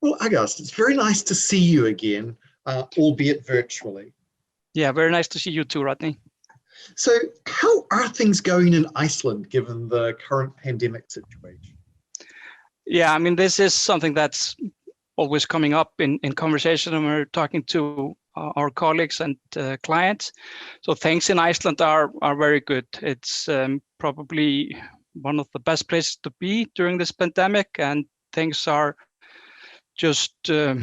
Well, Agust, it's very nice to see you again, albeit virtually. Yeah, very nice to see you too, Rodney. So how are things going in Iceland given the current pandemic situation? Yeah, I mean, this is something that's always coming up in conversation when we're talking to our colleagues and clients. So things in Iceland are very good. It's probably one of the best places to be during this pandemic, and things are just, I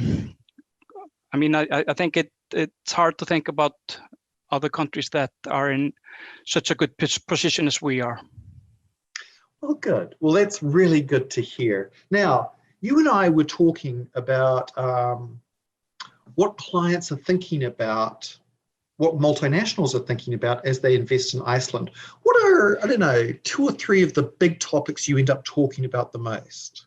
mean, I think it's hard to think about other countries that are in such a good position as we are. Well, good. Well, that's really good to hear. Now, you and I were talking about what clients are thinking about, what multinationals are thinking about as they invest in Iceland. What are, I don't know, 2 or 3 of the big topics you end up talking about the most?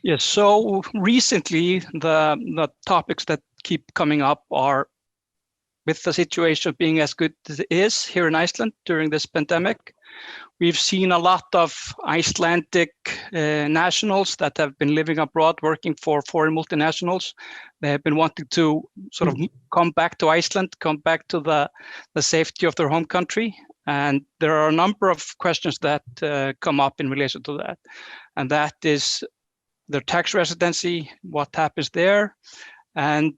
Yes, so recently the topics that keep coming up are, with the situation being as good as it is here in Iceland during this pandemic, we've seen a lot of Icelandic nationals that have been living abroad working for foreign multinationals. They have been wanting to sort of come back to Iceland, come back to the safety of their home country. And there are a number of questions that come up in relation to that. And that is their tax residency, what happens there. And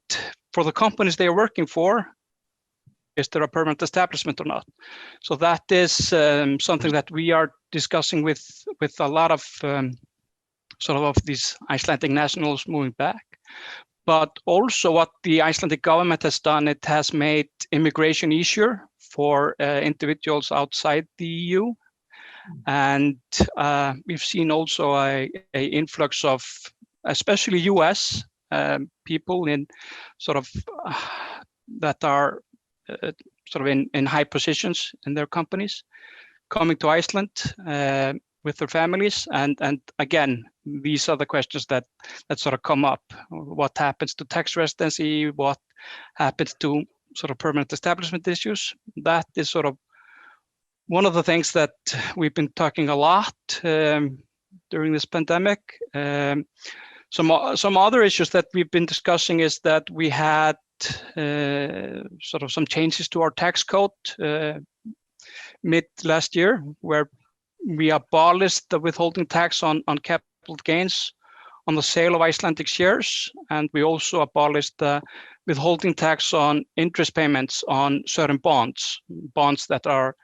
for the companies they are working for, is there a permanent establishment or not? So that is something that we are discussing with a lot of sort of these Icelandic nationals moving back. But also what the Icelandic government has done, it has made immigration easier for individuals outside the EU. And we've seen also a influx of especially US people in sort of that are sort of in high positions in their companies coming to Iceland with their families. And again, these are the questions that sort of come up. What happens to tax residency? What happens to sort of permanent establishment issues? That is sort of one of the things that we've been talking a lot during this pandemic. Some other issues that we've been discussing is that we had sort of some changes to our tax code mid last year, where we abolished the withholding tax on capital gains on the sale of Icelandic shares, and we also abolished the withholding tax on interest payments on certain bonds that are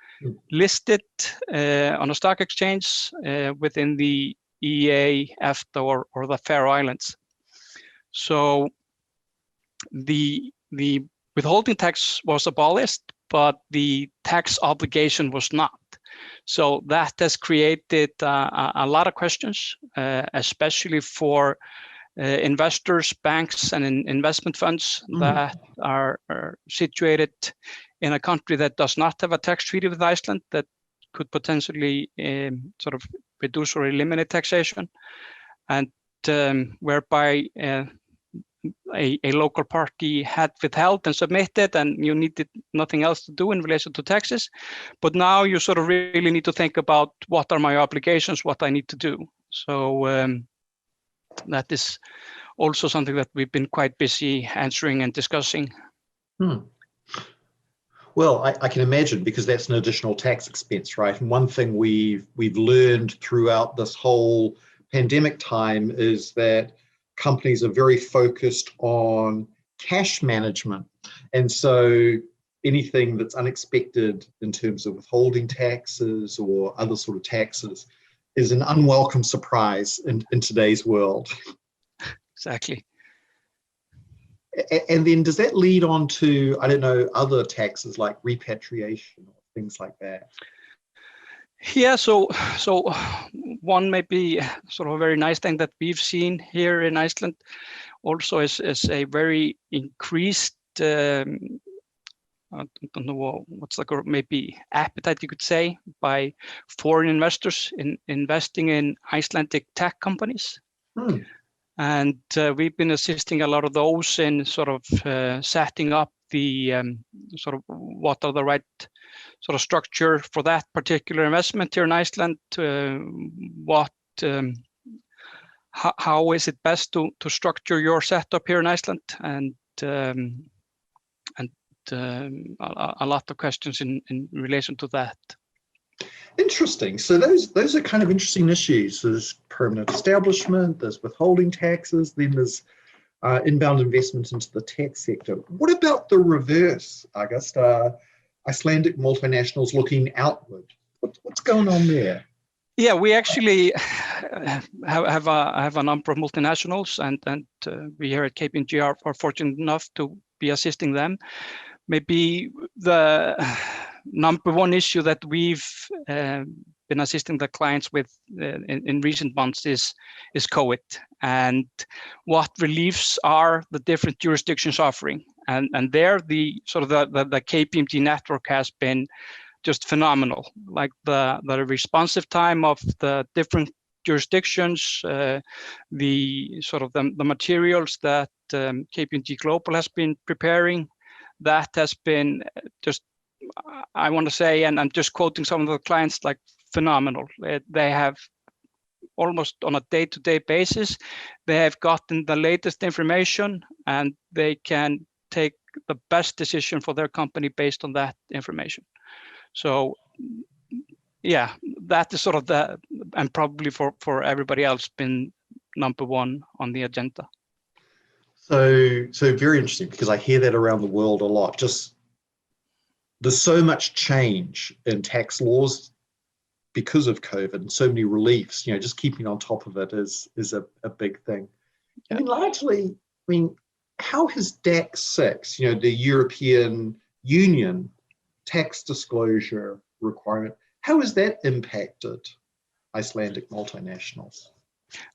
listed on a stock exchange within the EEA, EFTA, or the Faroe Islands. So the withholding tax was abolished, but the tax obligation was not. So that has created a lot of questions, especially for investors, banks, and investment funds that are situated in a country that does not have a tax treaty with Iceland that could potentially sort of reduce or eliminate taxation, and whereby a local party had withheld and submitted, and you needed nothing else to do in relation to taxes. But now you sort of really need to think about what are my obligations, what I need to do. So that is also something that we've been quite busy answering and discussing. Well, I can imagine, because that's an additional tax expense, right? And one thing we've learned throughout this whole pandemic time is that companies are very focused on cash management. And so anything that's unexpected in terms of withholding taxes or other sort of taxes is an unwelcome surprise in today's world. Exactly. And then does that lead on to, I don't know, other taxes like repatriation or things like that? Yeah, so one maybe sort of a very nice thing that we've seen here in Iceland also is a very increased, I don't know what's like, or maybe appetite, you could say, by foreign investors in investing in Icelandic tech companies. And we've been assisting a lot of those in sort of setting up the sort of what are the right sort of structure for that particular investment here in Iceland, what how is it best to structure your setup here in Iceland, and a lot of questions in relation to that. Interesting. So those are kind of interesting issues. There's permanent establishment, there's withholding taxes, then there's inbound investment into the tech sector. What about the reverse, Agust? Icelandic multinationals looking outward. What's going on there? Yeah, we actually have a number of multinationals, and we here at KPMG are fortunate enough to be assisting them. Maybe the number one issue that we've been assisting the clients with in recent months is COVID, and what reliefs are the different jurisdictions offering. And there, the sort of the KPMG network has been just phenomenal. Like the responsive time of the different jurisdictions, the sort of the materials that KPMG Global has been preparing, that has been just, I want to say, and I'm just quoting some of the clients, like phenomenal. They have almost on a day-to-day basis, they have gotten the latest information, and they can take the best decision for their company based on that information. So yeah, that is sort of the, and probably for everybody else, been number one on the agenda. So very interesting, because I hear that around the world a lot. Just there's so much change in tax laws because of COVID, and so many reliefs. You know, just keeping on top of it is a big thing. Yeah. I mean, largely, I mean, how has DAC 6, you know, the European Union tax disclosure requirement, how has that impacted Icelandic multinationals?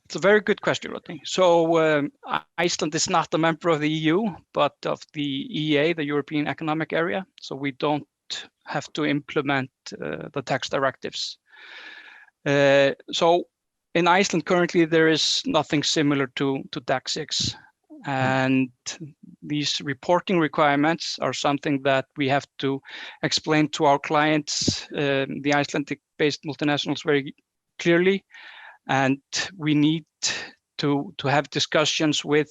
It's a very good question, Rodney. So Iceland is not a member of the EU, but of the EEA, the European Economic Area. So we don't have to implement the tax directives. So in Iceland currently, there is nothing similar to DAC 6. And these reporting requirements are something that we have to explain to our clients, the Icelandic-based multinationals, very clearly. And we need to have discussions with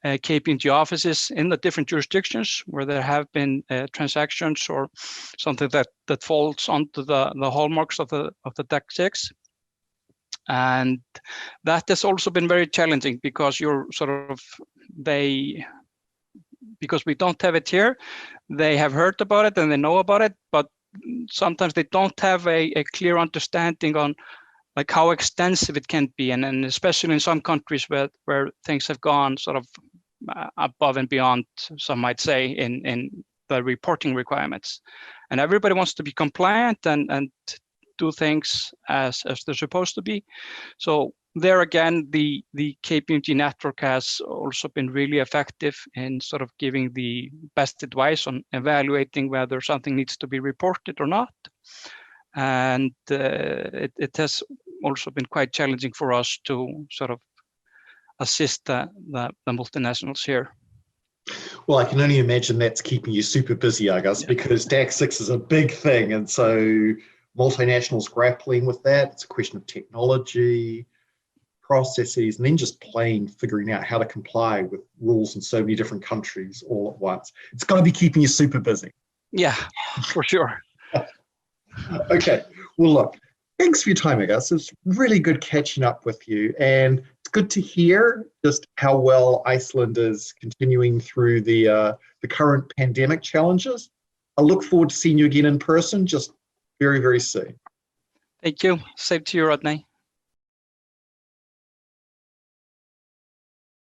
KPMG offices in the different jurisdictions where there have been transactions or something that falls onto the hallmarks of the DAC 6. And that has also been very challenging, because you're sort of, because we don't have it here, they have heard about it and they know about it, but sometimes they don't have a clear understanding on like how extensive it can be, and especially in some countries where things have gone sort of above and beyond, some might say, in the reporting requirements. And everybody wants to be compliant and do things as they're supposed to be. So there again, the KPMG network has also been really effective in sort of giving the best advice on evaluating whether something needs to be reported or not. And it has also been quite challenging for us to sort of assist the multinationals here. Well, I can only imagine that's keeping you super busy, Agust, because DAC 6 is a big thing. And so multinationals grappling with that, it's a question of technology, processes, and then just plain figuring out how to comply with rules in so many different countries all at once. It's got to be keeping you super busy. Yeah, for sure. Okay, well, look, thanks for your time, Agust. It's really good catching up with you, and it's good to hear just how well Iceland is continuing through the current pandemic challenges. I look forward to seeing you again in person just very, very soon. Thank you. Same to you, Rodney.